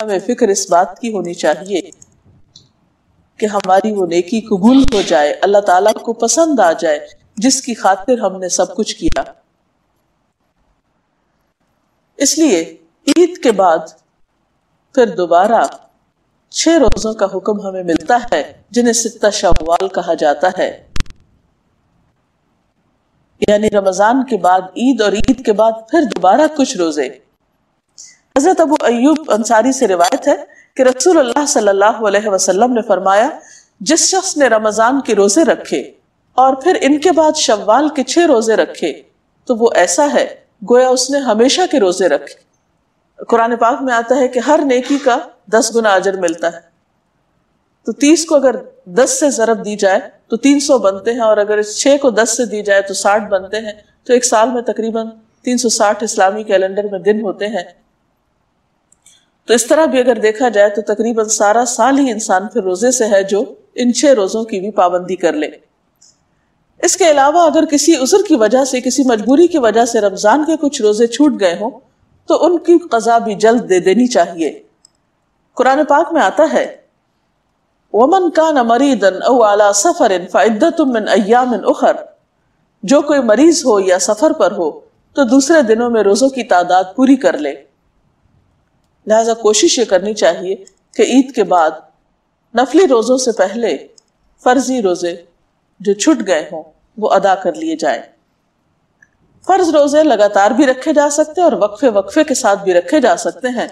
ہمیں فکر اس بات کی ہونی چاہیے کہ ہماری وہ نیکی قبول ہو جائے، اللہ تعالیٰ کو پسند آ جائے جس کی خاطر ہم نے سب کچھ کیا۔ اس لیے عید کے بعد پھر دوبارہ 6 روزوں کا حکم ہمیں ملتا ہے جنہیں 6 شوال کہا جاتا ہے، یعنی رمضان کے بعد عید اور عید کے بعد پھر دوبارہ کچھ روزے۔ حضرت ابو ایوب انصاری سے روایت ہے کہ رسول اللہ صلی اللہ علیہ وسلم نے فرمایا، جس شخص نے رمضان کے روزے رکھے اور پھر ان کے بعد شوال کے 6 روزے رکھے تو وہ ایسا ہے گویا اس نے ہمیشہ کے روزے رکھے۔ قرآن پاک میں آتا ہے کہ ہر نیکی کا 10 گنا اجر ملتا ہے، تو 30 کو اگر 10 سے ضرب دی جائے تو 300 بنتے ہیں، اور اگر 6 کو 10 سے دی جائے تو 60 بنتے ہیں، تو ایک سال میں تقریباً 360 اسلامی کیلنڈر میں دن ہوتے ہیں۔ تو اس طرح بھی اگر دیکھا جائے تو تقریباً سارا سال ہی انسان پھر روزے سے ہے جو ان 6 روزوں کی بھی پابندی کر لے۔ اس کے علاوہ اگر کسی عذر کی وجہ سے، کسی مجبوری کی وجہ سے رمضان کے کچھ روزے چھوٹ گئے ہوں تو ان کی قضا بھی جلد دے دینی چاہیے۔ قرآن پاک میں آتا ہے وَمَنْ كَانَ مَرِيضًا أَوْ عَلَى سَفَرٍ فَعِدَّةٌ مِّنْ أَيَّامٍ أُخَرَ، جو کوئی مریض ہو یا سفر پر ہو تو دوسرے دنوں میں روزوں کی تعداد پوری کر لے۔ لہذا کوشش یہ کرنی چاہیے کہ عید کے بعد نفلی روزوں سے پہلے فرضی روزے جو چھٹ گئے ہوں وہ ادا کر لیے جائیں۔ فرض روزے لگاتار بھی رکھے جا سکتے ہیں اور وقفے کے ساتھ بھی رکھے جا سکتے ہیں۔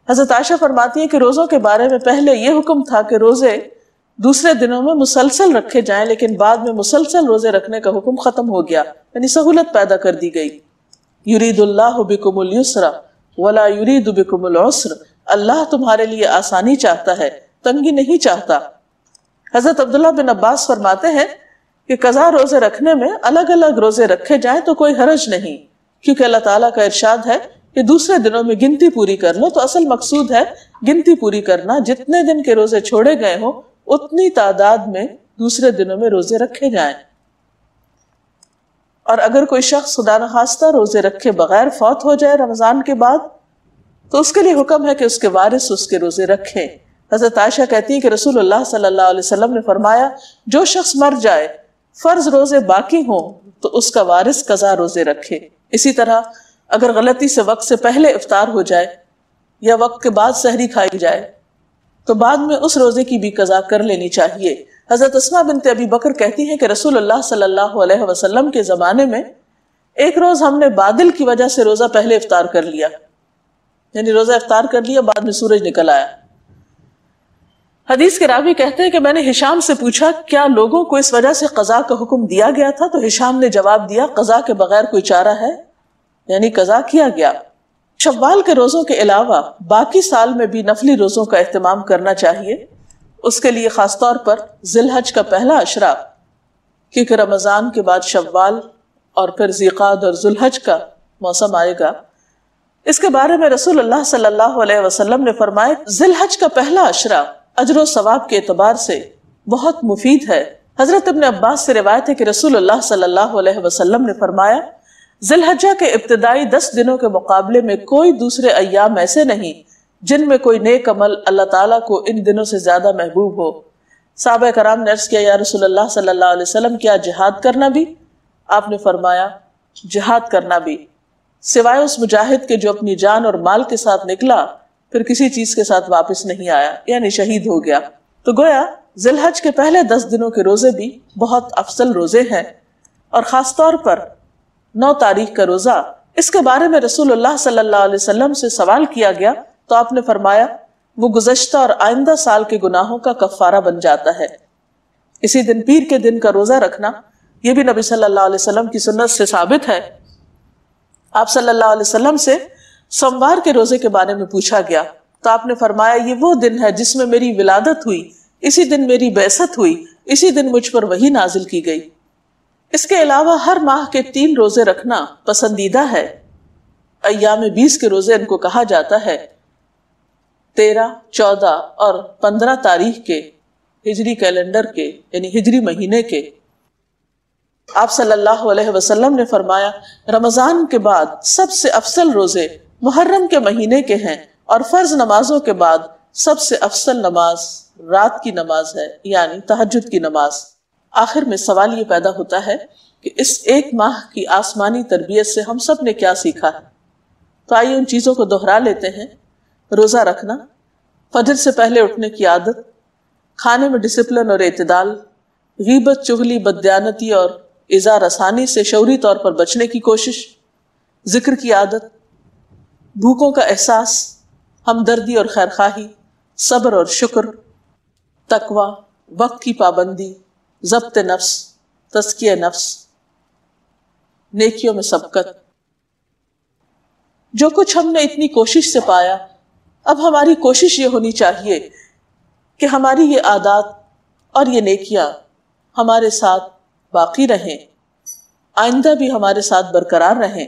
حضرت عائشہ فرماتی ہیں کہ روزوں کے بارے میں پہلے یہ حکم تھا کہ روزے دوسرے دنوں میں مسلسل رکھے جائیں، لیکن بعد میں مسلسل روزے رکھنے کا حکم ختم ہو گیا، یعنی سہولت پیدا کر دی گئی۔ یرید اللہ بکم الیسر ولا یرید بکم العسر، اللہ تمہارے لیے آسانی چاہتا ہے، تنگی نہیں چاہتا۔ حضرت عبداللہ بن عباس فرماتے ہیں کہ قضا روزے رکھنے میں الگ الگ روزے رکھے جائیں تو کوئی حرج نہیں، کیونکہ اللہ تعالیٰ کا ارشاد ہے کہ دوسرے دنوں میں گنتی پوری کر لو، تو اصل مقصود ہے گنتی پوری کرنا، جتنے دن کے روزے چھوڑے گئے ہوں اتنی تعداد میں دوسرے دنوں میں روزے رکھے جائیں۔ اور اگر کوئی شخص خدا نخواستہ روزے رکھے بغیر فوت ہو جائے رمضان کے بعد تو اس کے لیے حکم ہے کہ اس کے وارث اس کے روزے رکھیں۔ حضرت عائشہ کہتی ہے کہ رسول اللہ صلی اللہ علیہ وسلم نے فرمایا، جو شخص مر جائے فرض روزے باقی ہوں تو اس کا وارث قضا روزے رکھے۔ اسی طرح اگر غلطی سے وقت سے پہلے افطار ہو جائے یا وقت کے بعد سحری کھائی جائے تو بعد میں اس روزے کی بھی قضا کر لینی چاہیے۔ حضرت اسماء بنت ابی بکر کہتی ہیں کہ رسول اللہ صلی اللہ علیہ وسلم کے زمانے میں ایک روز ہم نے بادل کی وجہ سے روزہ پہلے افطار کر لیا، یعنی روزہ افطار کر لیا، بعد میں سورج نکل آیا۔ حدیث کے راوی کہتے ہیں کہ میں نے ہشام سے پوچھا کیا لوگوں کو اس وجہ سے قضا کا حکم دیا گیا تھا، تو ہشام نے جواب دیا قضا کے بغیر کوئی چارہ ہے، یعنی قضا کیا گیا۔ شوال کے روزوں کے علاوہ باقی سال میں بھی نفلی روزوں کا اہتمام کرنا چاہیے۔ اس کے لیے خاص طور پر ذی الحج کا پہلا عشرہ، کیونکہ رمضان کے بعد شوال اور پھر ذی قعدہ اور ذی الحج کا موسم آئے گا۔ اس کے بارے میں رسول اللہ صلی اللہ علیہ وسلم نے فرمایا ذی الحج کا پہلا عشرہ اجر و ثواب کے اعتبار سے بہت مفید ہے۔ حضرت ابن عباس سے روایت ہے کہ رسول اللہ صلی اللہ علیہ وسلم نے فرمایا ذی الحجہ کے ابتدائی 10 دنوں کے مقابلے میں کوئی دوسرے ایام ایسے نہیں جن میں کوئی نیک عمل اللہ تعالیٰ کو ان دنوں سے زیادہ محبوب ہو۔ صحابہ کرام نے عرض کیا یا رسول اللہ صلی اللہ علیہ وسلم کیا جہاد کرنا بھی؟ آپ نے فرمایا جہاد کرنا بھی، سوائے اس مجاہد کے جو اپنی جان اور مال کے ساتھ نکلا پھر کسی چیز کے ساتھ واپس نہیں آیا، یعنی شہید ہو گیا۔ تو گویا ذی الحج کے پہلے 10 دنوں کے روزے بھی بہت افضل روزے ہیں، اور خاص طور پر 9 تاریخ کا روزہ، اس کے بارے میں رسول اللہ صلی اللہ علیہ وسلم سے سوال کیا گیا تو آپ نے فرمایا وہ گزشتہ اور آئندہ سال کے گناہوں کا کفارہ بن جاتا ہے۔ اسی دن پیر کے دن کا روزہ رکھنا یہ بھی نبی صلی اللہ علیہ وسلم کی سنت سے ثابت ہے۔ آپ صلی اللہ علیہ وسلم سے سوموار کے روزے کے بارے میں پوچھا گیا تو آپ نے فرمایا یہ وہ دن ہے جس میں میری ولادت ہوئی، اسی دن میری بعثت ہوئی، اسی دن مجھ پر وحی نازل کی گئی۔ اس کے علاوہ ہر ماہ کے 3 روزے رکھنا پسندیدہ ہے۔ ایام 20 کے روزے ان کو کہا جاتا ہے، 13، 14 اور 15 تاریخ کے ہجری کیلنڈر کے، یعنی ہجری مہینے کے۔ آپ صلی اللہ علیہ وسلم نے فرمایا رمضان کے بعد سب سے افضل روزے محرم کے مہینے کے ہیں، اور فرض نمازوں کے بعد سب سے افضل نماز رات کی نماز ہے، یعنی تہجد کی نماز۔ آخر میں سوال یہ پیدا ہوتا ہے کہ اس ایک ماہ کی آسمانی تربیت سے ہم سب نے کیا سیکھا ہے؟ تو آئیے ان چیزوں کو دوہرا لیتے ہیں۔ روزہ رکھنا، فجر سے پہلے اٹھنے کی عادت، کھانے میں ڈسپلن اور اعتدال، غیبت، چغلی، بددیانتی اور ایذا رسانی سے شعوری طور پر بچنے کی کوشش، ذکر کی عادت، بھوکوں کا احساس، ہمدردی اور خیرخواہی، صبر اور شکر، تقوی، وقت کی پابندی، ضبط نفس، تزکیہ نفس، نیکیوں میں سبقت۔ جو کچھ ہم نے اتنی کوشش سے پایا، اب ہماری کوشش یہ ہونی چاہیے کہ ہماری یہ عادات اور یہ نیکیاں ہمارے ساتھ باقی رہیں، آئندہ بھی ہمارے ساتھ برقرار رہیں،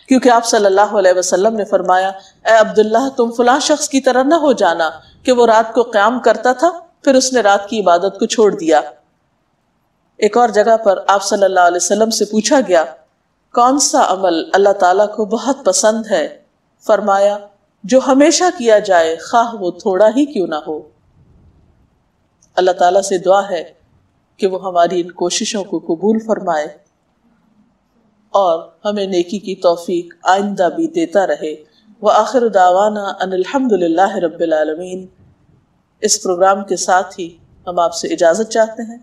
کیونکہ آپ صلی اللہ علیہ وسلم نے فرمایا، اے عبداللہ تم فلاں شخص کی طرح نہ ہو جانا کہ وہ رات کو قیام کرتا تھا پھر اس نے رات کی عبادت کو چھوڑ دیا۔ ایک اور جگہ پر آپ صلی اللہ علیہ وسلم سے پوچھا گیا، کون سا عمل اللہ تعالیٰ کو بہت پسند ہے؟ فرمایا، جو ہمیشہ کیا جائے خواہ وہ تھوڑا ہی کیوں نہ ہو۔ اللہ تعالیٰ سے دعا ہے کہ وہ ہماری ان کوششوں کو قبول فرمائے اور ہمیں نیکی کی توفیق آئندہ بھی دیتا رہے۔ وآخر دعوانا ان الحمد للہ رب العالمین۔ اس پروگرام کے ساتھ ہی ہم آپ سے اجازت چاہتے ہیں۔